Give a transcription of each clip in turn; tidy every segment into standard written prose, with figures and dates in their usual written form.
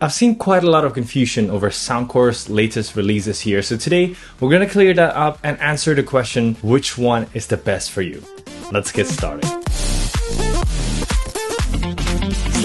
I've seen quite a lot of confusion over Soundcore's latest releases here, so today we're gonna clear that up and answer the question, which one is the best for you? Let's get started.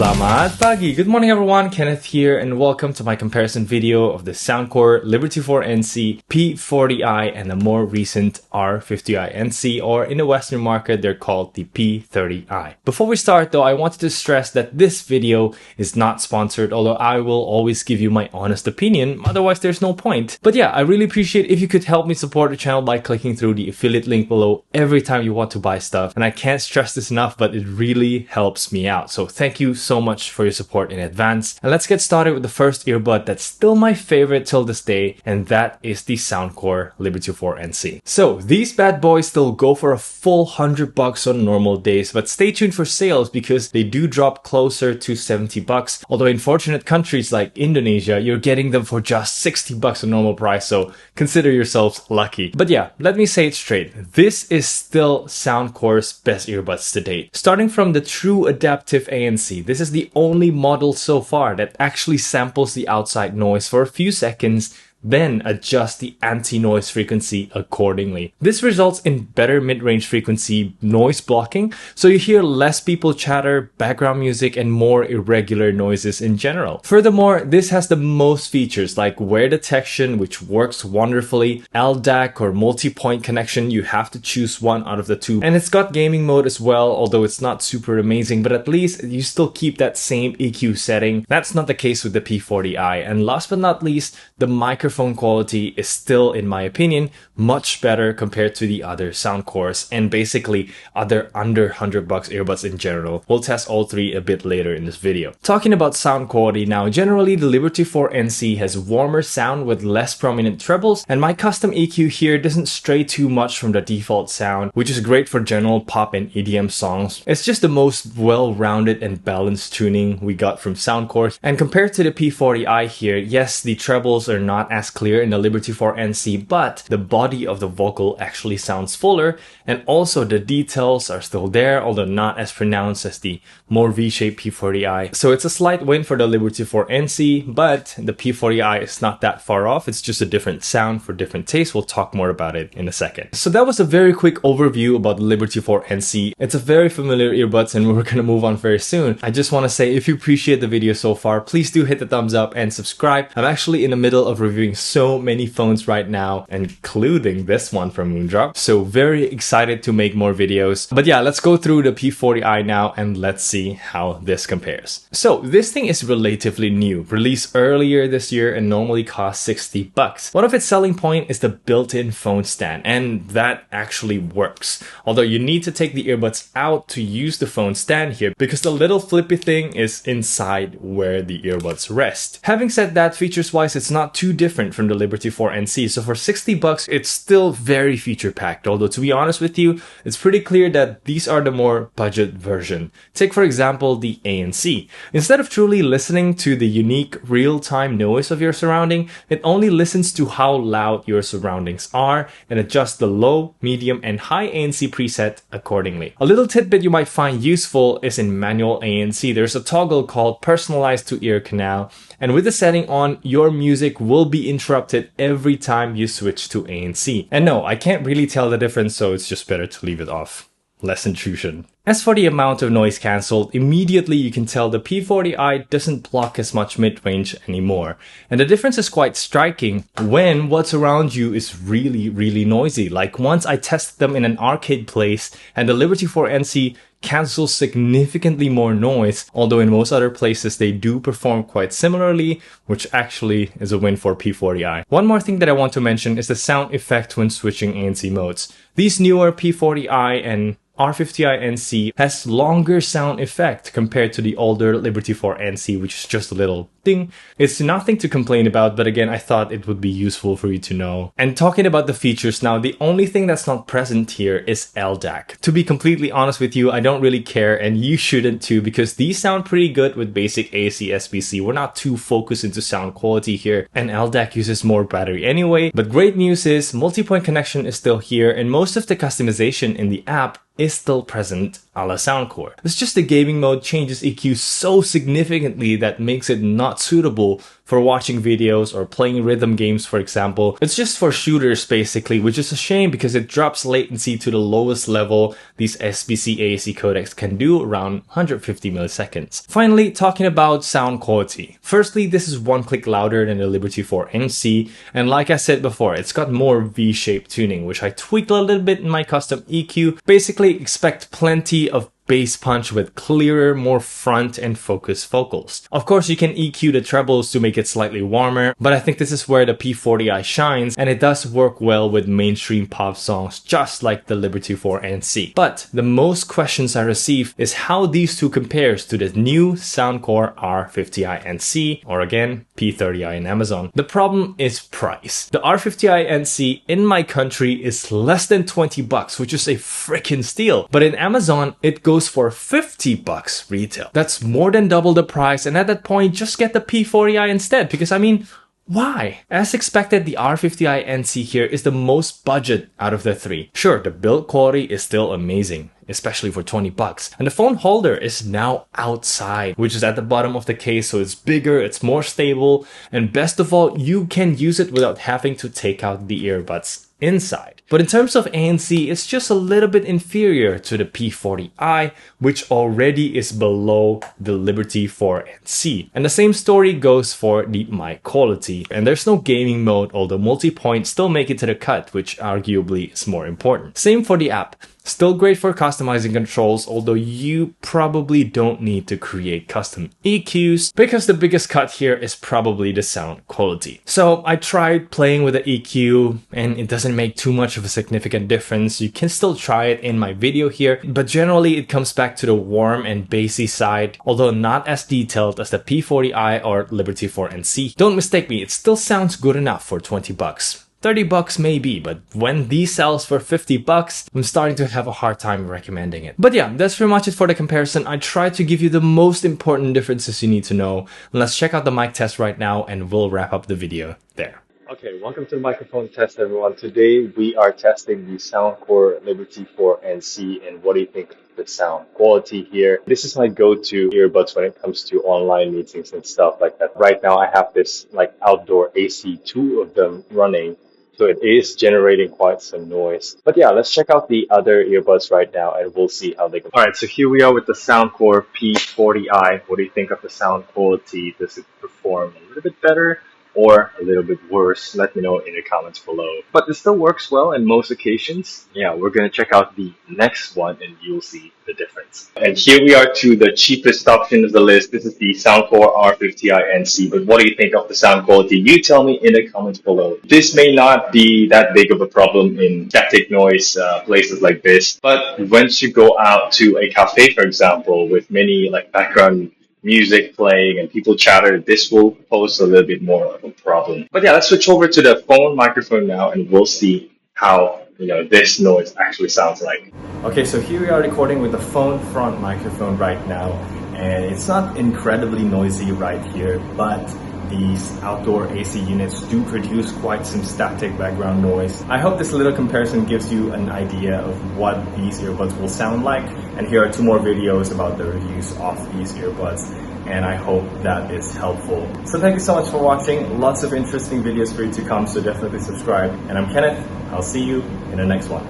Selamat pagi! Good morning everyone, Kenneth here and welcome to my comparison video of the Soundcore Liberty 4 NC, P40i and the more recent R50i NC, or in the Western market they're called the P30i. Before we start though, I wanted to stress that this video is not sponsored, although I will always give you my honest opinion, otherwise there's no point. But yeah, I really appreciate if you could help me support the channel by clicking through the affiliate link below every time you want to buy stuff, and I can't stress this enough, but it really helps me out. So thank you so much for your support in advance. And let's get started with the first earbud that's still my favorite till this day, and that is the Soundcore Liberty 4 NC. So these bad boys still go for a full $100 on normal days, but stay tuned for sales because they do drop closer to $70. Although in fortunate countries like Indonesia, you're getting them for just $60 on normal price, so consider yourselves lucky. But yeah, let me say it straight. This is still Soundcore's best earbuds to date. Starting from the true adaptive ANC, this is the only model so far that actually samples the outside noise for a few seconds, then adjust the anti-noise frequency accordingly. This results in better mid-range frequency noise blocking, so you hear less people chatter, background music, and more irregular noises in general. Furthermore, this has the most features like wear detection, which works wonderfully, LDAC or multi-point connection, you have to choose one out of the two, and it's got gaming mode as well, although it's not super amazing, but at least you still keep that same EQ setting. That's not the case with the P40i, and last but not least, the microphone quality is still, in my opinion, much better compared to the other Soundcores and basically other under $100 earbuds in general. We'll test all three a bit later in this video. Talking about sound quality now, generally the Liberty 4 NC has warmer sound with less prominent trebles, and my custom EQ here doesn't stray too much from the default sound, which is great for general pop and EDM songs. It's just the most well-rounded and balanced tuning we got from Soundcore, and compared to the P40i here, yes, the trebles are not as clear in the Liberty 4 NC, but the body of the vocal actually sounds fuller, and also the details are still there, although not as pronounced as the more V-shaped P40i. So it's a slight win for the Liberty 4 NC, but the P40i is not that far off. It's just a different sound for different tastes. We'll talk more about it in a second. So that was a very quick overview about the Liberty 4 NC. It's a very familiar earbuds and we're gonna move on very soon. I just want to say, if you appreciate the video so far, please do hit the thumbs up and subscribe. I'm actually in the middle of reviewing so many phones right now, including this one from Moondrop, so very excited to make more videos. But yeah, let's go through the P40i now and let's see how this compares. So this thing is relatively new, released earlier this year and normally costs $60. One of its selling point is the built-in phone stand, and that actually works. Although you need to take the earbuds out to use the phone stand here because the little flippy thing is inside where the earbuds rest. Having said that, features wise it's not too different from the Liberty 4 NC, so for $60 it's still very feature packed, although to be honest with you, it's pretty clear that these are the more budget version. Take for example the ANC. Instead of truly listening to the unique real-time noise of your surrounding, it only listens to how loud your surroundings are and adjusts the low, medium, and high ANC preset accordingly. A little tidbit you might find useful is in manual ANC, there's a toggle called personalized to ear canal, and with the setting on, your music will be interrupted every time you switch to ANC. And no, I can't really tell the difference, so it's just better to leave it off. Less intrusion. As for the amount of noise cancelled, immediately you can tell the P40i doesn't block as much mid-range anymore. And the difference is quite striking when what's around you is really noisy. Like once I tested them in an arcade place and the Liberty 4 NC cancels significantly more noise, although in most other places they do perform quite similarly, which actually is a win for P40i. One more thing that I want to mention is the sound effect when switching ANC modes. These newer P40i and R50i NC has longer sound effect compared to the older Liberty 4 NC, which is just a little ding. It's nothing to complain about, but again, I thought it would be useful for you to know. And talking about the features now, the only thing that's not present here is LDAC. To be completely honest with you, I don't really care, and you shouldn't too, because these sound pretty good with basic AC SBC. We're not too focused into sound quality here, and LDAC uses more battery anyway. But great news is multi-point connection is still here, and most of the customization in the app is still present a la Soundcore. It's just the gaming mode changes EQ so significantly that makes it not not suitable for watching videos or playing rhythm games, for example. It's just for shooters basically, which is a shame because it drops latency to the lowest level these SBC AAC codecs can do, around 150 milliseconds. Finally, talking about sound quality. Firstly, this is one click louder than the Liberty 4 NC, and like I said before, it's got more V-shaped tuning, which I tweaked a little bit in my custom EQ. Basically, expect plenty of bass punch with clearer, more front and focused vocals. Of course, you can EQ the trebles to make it slightly warmer, but I think this is where the P40i shines, and it does work well with mainstream pop songs just like the Liberty 4 NC. But the most questions I receive is how these two compares to the new Soundcore R50i NC, or again, P30i in Amazon. The problem is price. The R50i NC in my country is less than 20 bucks, which is a freaking steal. But in Amazon, it goes for 50 bucks retail. That's more than double the price, and at that point, just get the P40i instead, because I mean, why? As expected, the R50i NC here is the most budget out of the three. Sure, the build quality is still amazing, especially for 20 bucks. And the phone holder is now outside, which is at the bottom of the case, so it's bigger, it's more stable, and best of all, you can use it without having to take out the earbuds inside. But in terms of ANC, it's just a little bit inferior to the P40i, which already is below the Liberty 4 NC. And the same story goes for the mic quality. And there's no gaming mode, although multi-point still make it to the cut, which arguably is more important. Same for the app. Still great for customizing controls, although you probably don't need to create custom EQs because the biggest cut here is probably the sound quality. So I tried playing with the EQ and it doesn't make too much of a significant difference. You can still try it in my video here, but generally it comes back to the warm and bassy side, although not as detailed as the P40i or Liberty 4 NC. Don't mistake me, it still sounds good enough for 20 bucks. 30 bucks maybe, but when these sells for 50 bucks, I'm starting to have a hard time recommending it. But yeah, that's pretty much it for the comparison. I tried to give you the most important differences you need to know. Let's check out the mic test right now and we'll wrap up the video there. Okay, welcome to the microphone test, everyone. Today we are testing the Soundcore Liberty 4 NC, and what do you think of the sound quality here? This is my go-to earbuds when it comes to online meetings and stuff like that. Right now I have this like outdoor AC, two of them running, so it is generating quite some noise. But yeah, let's check out the other earbuds right now and we'll see how they go. Alright, so here we are with the Soundcore P40i. What do you think of the sound quality? Does it perform a little bit better or a little bit worse? Let me know in the comments below. But it still works well in most occasions. Yeah, we're gonna check out the next one and you'll see the difference. And here we are to the cheapest option of the list. This is the Soundcore R50i NC. But what do you think of the sound quality? You tell me in the comments below. This may not be that big of a problem in static noise places like this, but once you go out to a cafe, for example, with many like background music playing and people chatter, this will pose a little bit more of a problem. But yeah, let's switch over to the phone microphone now and we'll see how this noise actually sounds like. Okay, so here we are recording with the phone front microphone right now, and it's not incredibly noisy right here, but these outdoor AC units do produce quite some static background noise. I hope this little comparison gives you an idea of what these earbuds will sound like. And here are two more videos about the reviews of these earbuds, and I hope that is helpful. So thank you so much for watching. Lots of interesting videos for you to come, so definitely subscribe. And I'm Kenneth. I'll see you in the next one.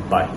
Bye.